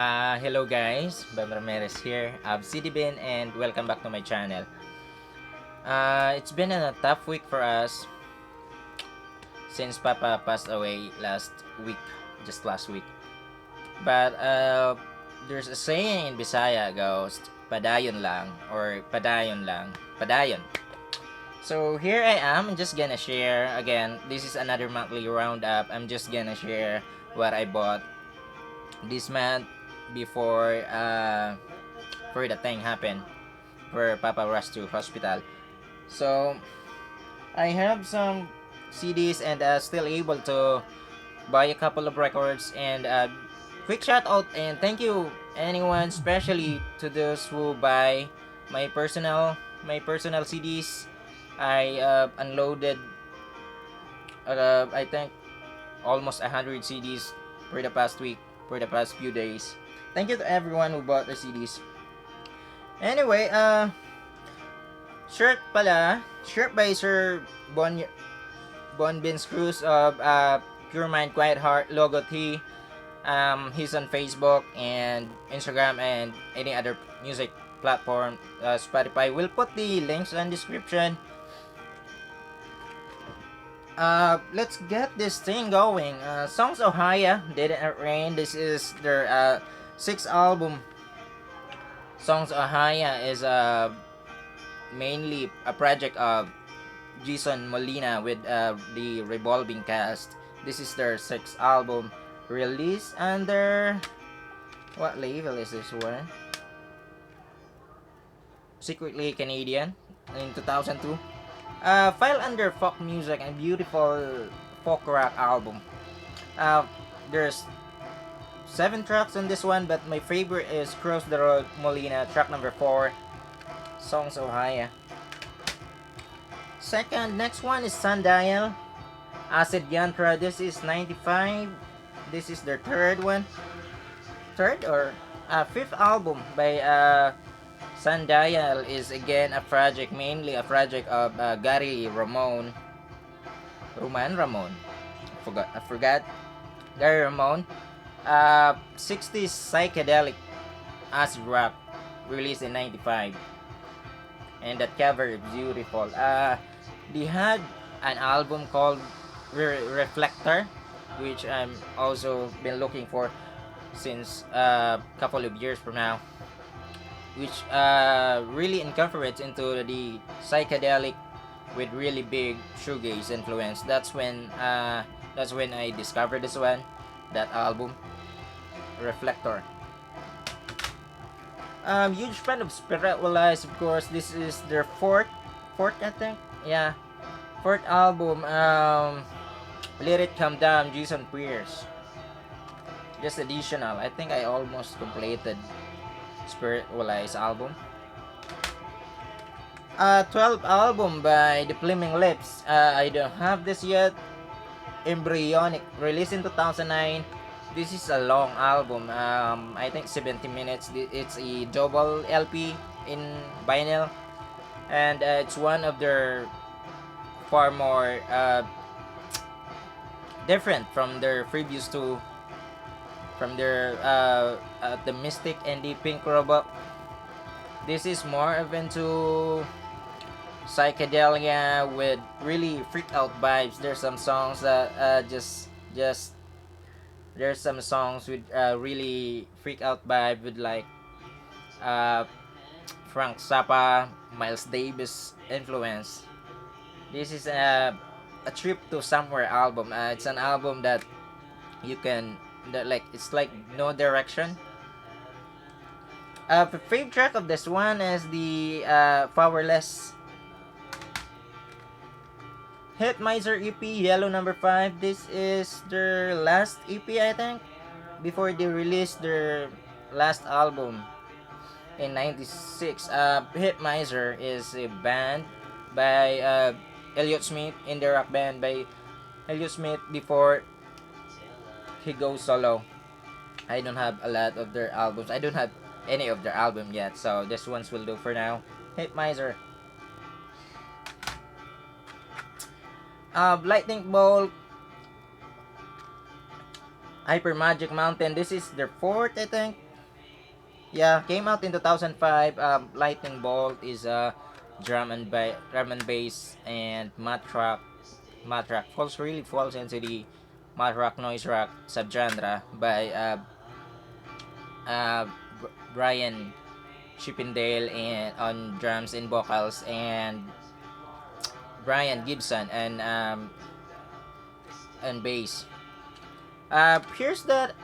Hello guys, Bam Ramirez here of CDBin and welcome back to my channel. It's been a tough week for us since Papa passed away week, just last week. But there's a saying in Bisaya goes, padayon lang or padayon lang, padayon. So here I am, I'm just gonna share again. This is another monthly roundup. I'm just gonna share what I bought this month before for the thing happened where Papa rushed to hospital. So I have some CDs and still able to buy a couple of records and quick shout out and thank you anyone, especially to those who buy my personal CDs. I unloaded I think almost 100 CDs for the past week, for the past few days. Thank you to everyone who bought the CDs. Anyway, shirt by Sir Bon Vince Cruz of Pure Mind Quiet Heart logo T. He's on Facebook and Instagram and any other music platform. Spotify. We'll put the links in the description. Let's get this thing going. Songs Ohio Didn't Rain. This is their sixth album. Songs Ohio is mainly a project of Jason Molina with the revolving cast. This is their sixth album, released under what label is this one? Secretly Canadian in 2002. File under folk music and beautiful folk rock album. Uh, there's 7 tracks on this one, but my favorite is Cross the Road Molina, track number 4, Songs Ohio. Next one is Sundial, Acid Yantra. This is 95. This is their fifth album by Sundial. Is again a project, mainly a project of Gary Ramon. I forgot. Gary Ramon. 60s psychedelic acid rock, released in 95. And that cover is beautiful. They had an album called Reflector, which I'm also been looking for since a couple of years from now, which really incorporates into the psychedelic with really big shoegaze influence. That's when I discovered this one, that album, Reflector. Huge fan of Spiritualize, of course. This is their fourth I think, yeah, fourth album. Let It Come Down, Jason Pierce. Just additional. I think I almost completed Spiritualize album. 12 album by The Flaming Lips. I don't have this yet. Embryonic, released in 2009. This is a long album. I think 70 minutes. It's a double LP in vinyl, and it's one of their far more different from their previous two, from their the Mystic and the Pink Robot. This is more of into psychedelia with really freak out vibes. There's some songs that just there's some songs with really freak out vibe with like uh, Frank Zappa, Miles Davis influence. This is a trip to somewhere album. It's an album that you can like, it's like no direction. The favorite track of this one is the Powerless. Hit Miser EP, Yellow number 5. This is their last EP, I think, before they released their last album in 96. Hit Miser is a band by Elliott Smith, in the rock band by Elliott Smith before he goes solo. I don't have a lot of their albums. I don't have any of their album yet, so this ones will do for now. Hit Miser. Lightning Bolt, Hyper Magic Mountain. This is their fourth, I think. Yeah, came out in 2005. Lightning Bolt is a drum and bass and math rock falls into the math rock noise rock subgenre by uh, Brian Chippendale and on drums and vocals, and Brian Gibson and bass. Here's that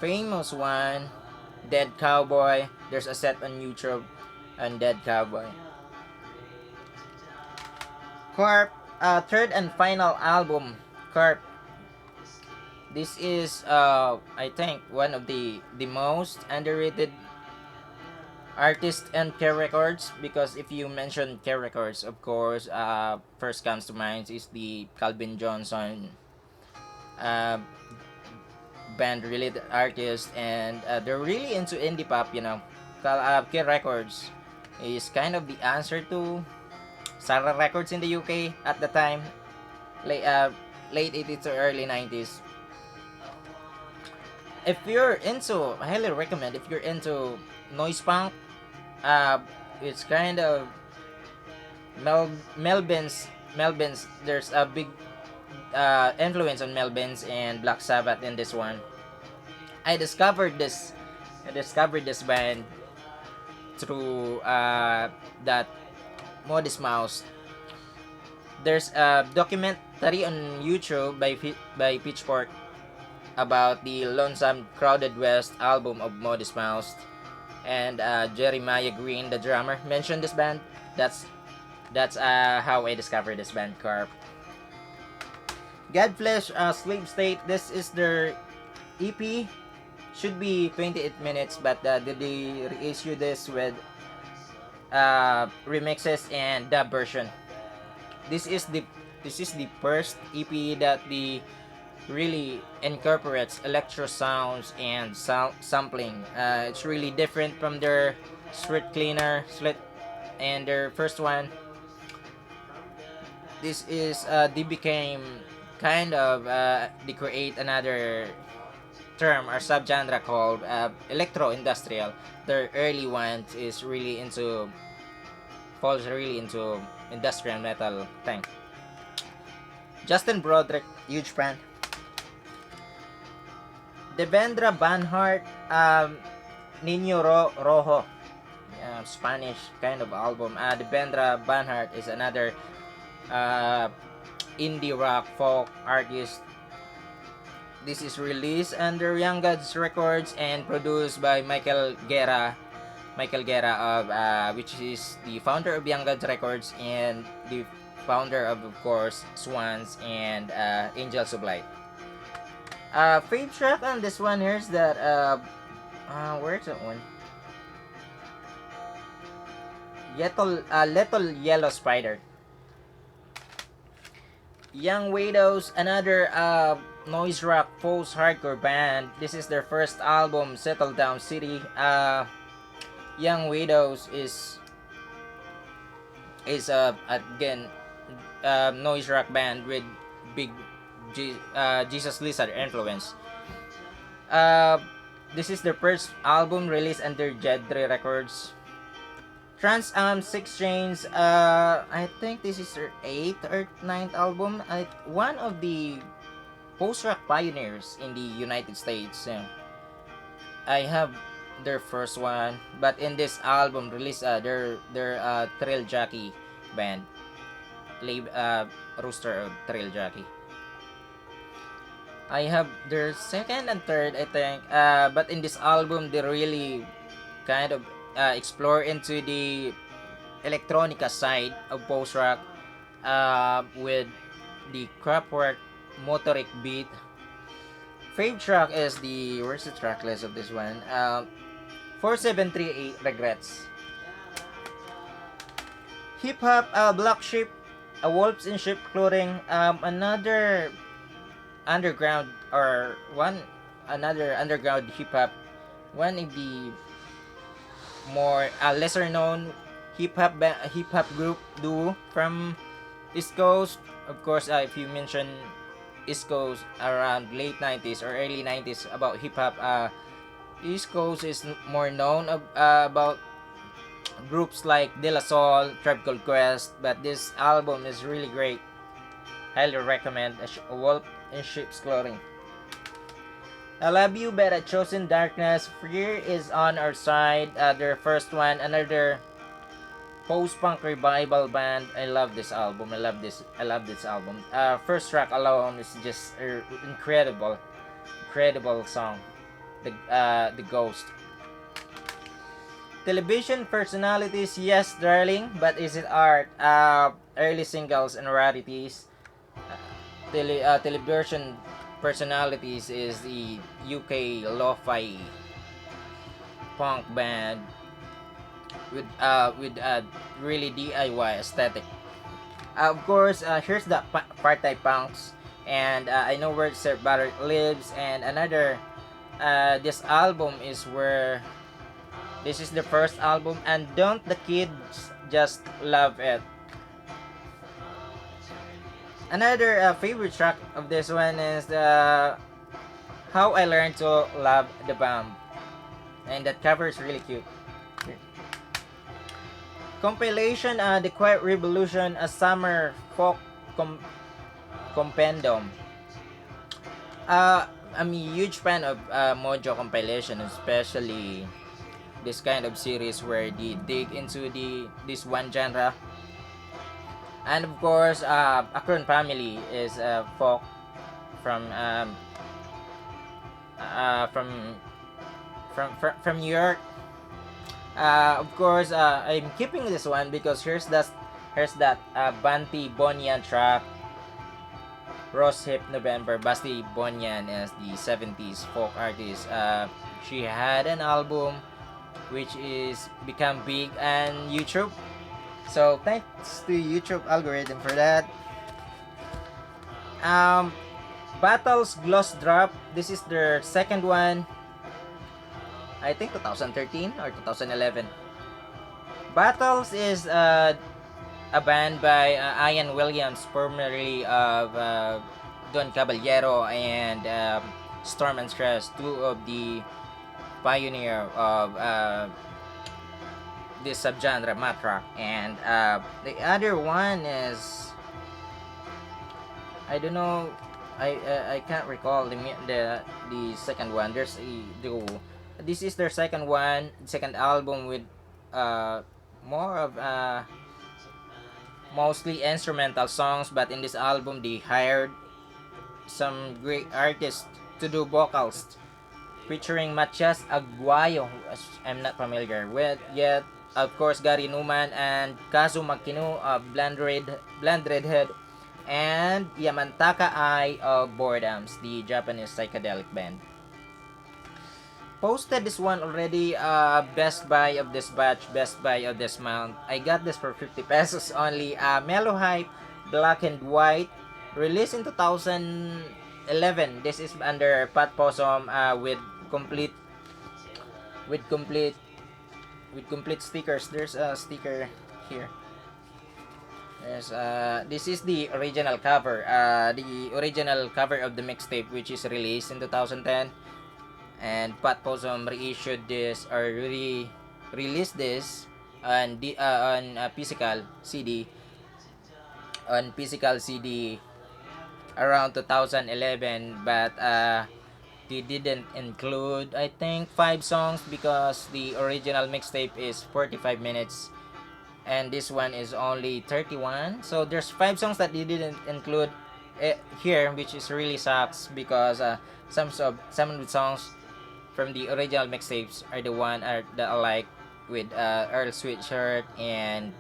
famous one, Dead Cowboy. There's a set on YouTube on Dead Cowboy. Corp, third and final album, Corp. This is I think one of the most underrated artists and Care Records, because if you mention Care Records, of course, first comes to mind is the Calvin Johnson uh, band related artist, and they're really into indie pop, you know. Care Records is kind of the answer to Sarah Records in the UK at the time, late, uh, late 80s to early 90s. If you're into, I highly recommend, if you're into noise punk, uh, it's kind of Melvin's. There's a big influence on Melvin's and Black Sabbath in this one. I discovered this band through that Modest Mouse. There's a documentary on YouTube by Pitchfork about the Lonesome Crowded West album of Modest Mouse, and Jeremiah Green, the drummer, mentioned this band. That's how I discovered this band, Carp. Godflesh, Slave State. This is their EP. Should be 28 minutes, but they reissue this with remixes and dub version. This is the first EP that the really incorporates electro sounds and sampling. It's really different from their Street Cleaner Slit and their first one. This is they became kind of they create another term or subgenre called electro industrial. Their early one is really into falls really into industrial metal thing. Justin Broderick, huge fan. Devendra Banhart, Rojo, Spanish kind of album. Devendra Banhart is another indie rock folk artist. This is released under Young Gods Records and produced by Michael Guerra of which is the founder of Young Gods Records and the founder of course, Swans and Angels of Light. Fave track on this one, here's that where's that one? Little Yellow Spider. Young Widows, another noise rock post hardcore band. This is their first album, Settle Down City. Young Widows is again noise rock band with big Jesus Lizard influence. This is their first album released under Jedre Records. Trans Am 6 Chains, I think this is their 8th or 9th album. One of the post-rock pioneers in the United States. I have their first one, but in this album release, their Thrill Jockey band, roster of Thrill Jockey. I have their second and third, I think, but in this album they really kind of explore into the electronica side of post-rock with the Kraftwerk motoric beat. Fave track is the, where's the track list of this one? 4738 Regrets. Hip Hop, Black Sheep, Wolves in Sheep Clothing, another underground underground hip hop, one of the more lesser known hip hop group duo from East Coast. Of course, if you mention East Coast around late 90s or early 90s about hip hop, East Coast is more known about groups like De La Soul, Tribe Called Quest, but this album is really great. Highly recommend A Wolf in Sheep's Clothing. I Love You, but I Chosen Darkness. Fear is on our side. Their first one, another post-punk revival band. I love this album. I love this album. First track alone is just incredible, incredible song. The Ghost. Television personalities, yes, darling, but is it art? Early singles and rarities. Television personalities is the UK lo-fi punk band with a really DIY aesthetic. Of course, here's the Party Punks, and I know where Sir Barrett lives, and another. This album is where this is the first album, and don't the kids just love it? Another favorite track of this one is How I Learned to Love the Bomb, and that cover is really cute. Compilation, The Quiet Revolution, a summer folk compendium. I'm a huge fan of Mojo compilation, especially this kind of series where they dig into this one genre. And of course, Akron Family is folk from from New York. Of course, I'm keeping this one because here's that Banti Bonyan track. Rose Hip November. Basti Bonyan is the 70s folk artist. She had an album which is become big on YouTube. So thanks to YouTube algorithm for that. Battles Gloss Drop. This is their second one. I think 2013 or 2011. Battles is a band by Ian Williams, formerly of Don Caballero and Storm and Stress, two of the pioneer of this subgenre mat rock. And the other one is, I don't know, I can't recall the second one. There's a duo. This is their second album with more of mostly instrumental songs, but in this album they hired some great artists to do vocals, featuring Matias Aguayo, I'm not familiar with yet. Of course, Gary Newman and Kazu Makino of Blonde Redhead, and Yamantaka Eye of Boredoms, the Japanese psychedelic band. Posted this one already. Best buy of this batch, best buy of this month. I got this for 50 pesos only. Mellow Hype, Black and White, released in 2011. This is under Pat Possum with complete stickers. There's a sticker here. Yes, this is the original cover. The original cover of the mixtape, which is released in 2010. And Pat Possum reissued this or released this on physical CD around 2011, but they didn't include, I think, 5 songs because the original mixtape is 45 minutes and this one is only 31. So there's 5 songs that they didn't include here, which is really sucks because some of the songs from the original mixtapes are the one that I like, with Earl Sweatshirt and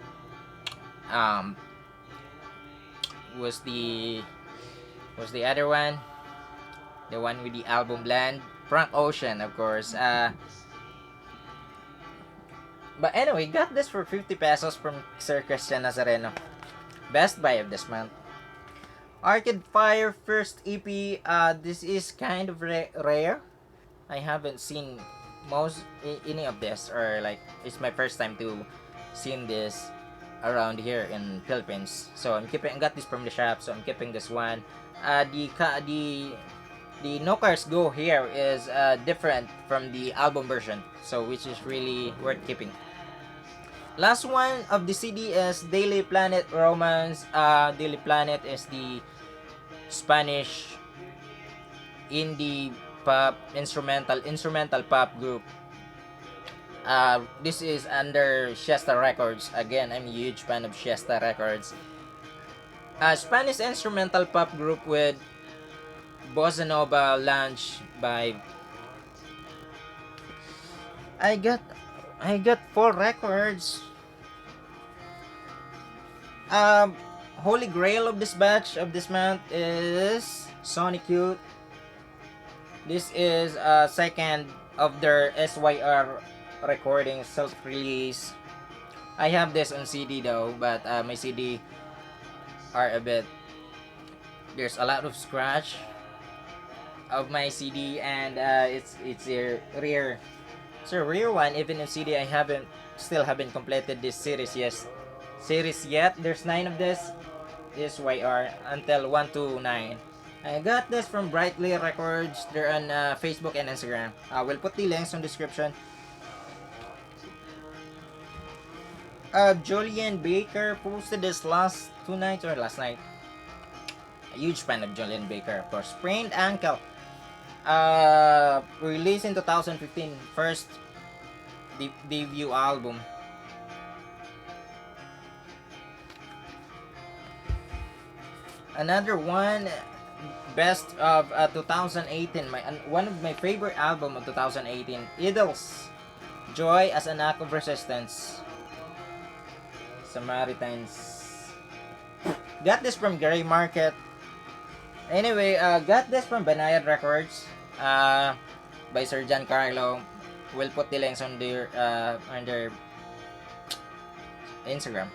was the other one, the one with the album Land, Frank Ocean, of course. But anyway, got this for 50 pesos from Sir Christian Nazareno. Best buy of this month. Arcade Fire first EP. This is kind of rare. I haven't seen any of this, or like it's my first time to seeing this around here in Philippines. So I got this from the shop, so I'm keeping this one. The the No Cars Go here is different from the album version, so which is really worth keeping. Last one of the CD is Daily Planet Romance. Daily Planet is the Spanish indie pop instrumental pop group. This is under Shasta Records. Again, I'm a huge fan of Shasta Records. Spanish instrumental pop group with bossa nova launch by. I got 4 records. Holy Grail of this batch of this month is Sonic Youth. This is second of their SYR recording self-release. I have this on CD though, but my CD are a bit. There's a lot of scratch of my CD, and it's a rare. It's a rare one. Even in CD, I still haven't completed this series yet. There's 9 of this SYR until 1 to 9. I got this from Brightly Records. They're on Facebook and Instagram. I will put the links in the description. Julian Baker posted this last night. A huge fan of Julian Baker, of course. Sprained Ankle. Released in 2015. First debut album. Another one, best of 2018. One of my favorite album of 2018. Idols. Joy as an Act of Resistance. Samaritans. Got this from Gray Market. Anyway, got this from Banayad Records. By Sir John Carlo. We'll put the links on their Instagram.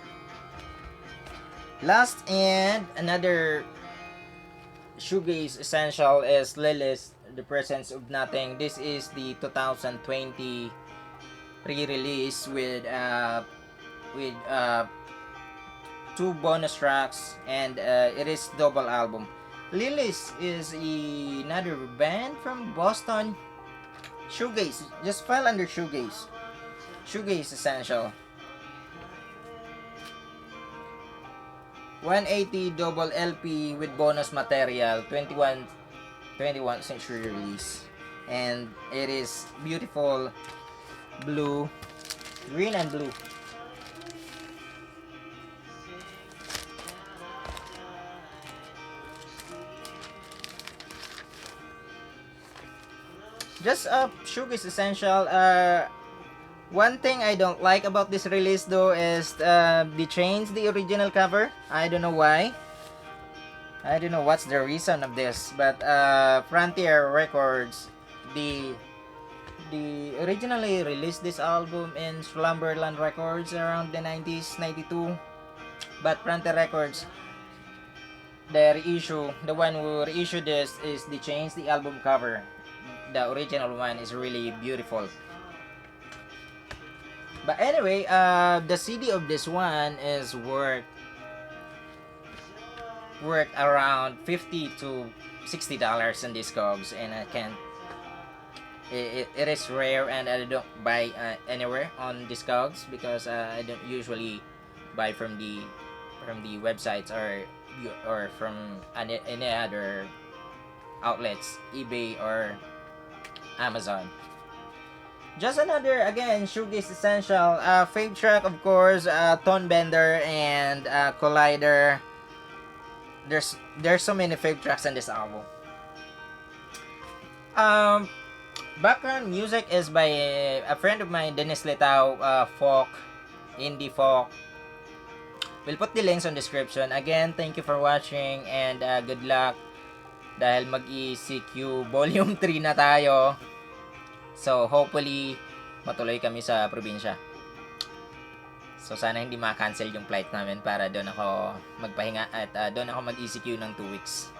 Last and another Shoegaze essential is Lilith, The Presence of Nothing. This is the 2020 re-release with 2 bonus tracks, and it is double album. Lilith is another band from Boston. Shoegaze, just file under Shoegaze. Shoegaze essential. 180 double LP with bonus material, 21 century release, and it is beautiful blue, green and blue. Just Shoegaze essential. One thing I don't like about this release though is they changed the original cover. I don't know why. I don't know what's the reason of this, but Frontier Records, the originally released this album in Slumberland Records around the 90s, 92. But Frontier Records, the one who reissued this is they changed the album cover. The original one is really beautiful. But anyway, the CD of this one is worth around $50 to $60 in Discogs, and I can't. It is rare, and I don't buy anywhere on Discogs because I don't usually buy from the websites or from any other outlets, eBay or Amazon. Just another, again, Shoegaze essential. Fave track, of course, Tone Bender and Collider. There's so many fave tracks in this album. Background music is by a friend of mine, Dennis Letao, folk, indie folk. We'll put the links on description. Again, thank you for watching, and good luck dahil mag-ECQ Volume 3 na tayo. So, hopefully, matuloy kami sa probinsya. So, sana hindi ma-cancel yung flight namin para doon ako magpahinga at doon ako mag-ECQ ng 2 weeks.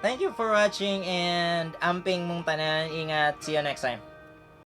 Thank you for watching, and amping mong tanan. Ingat. See you next time.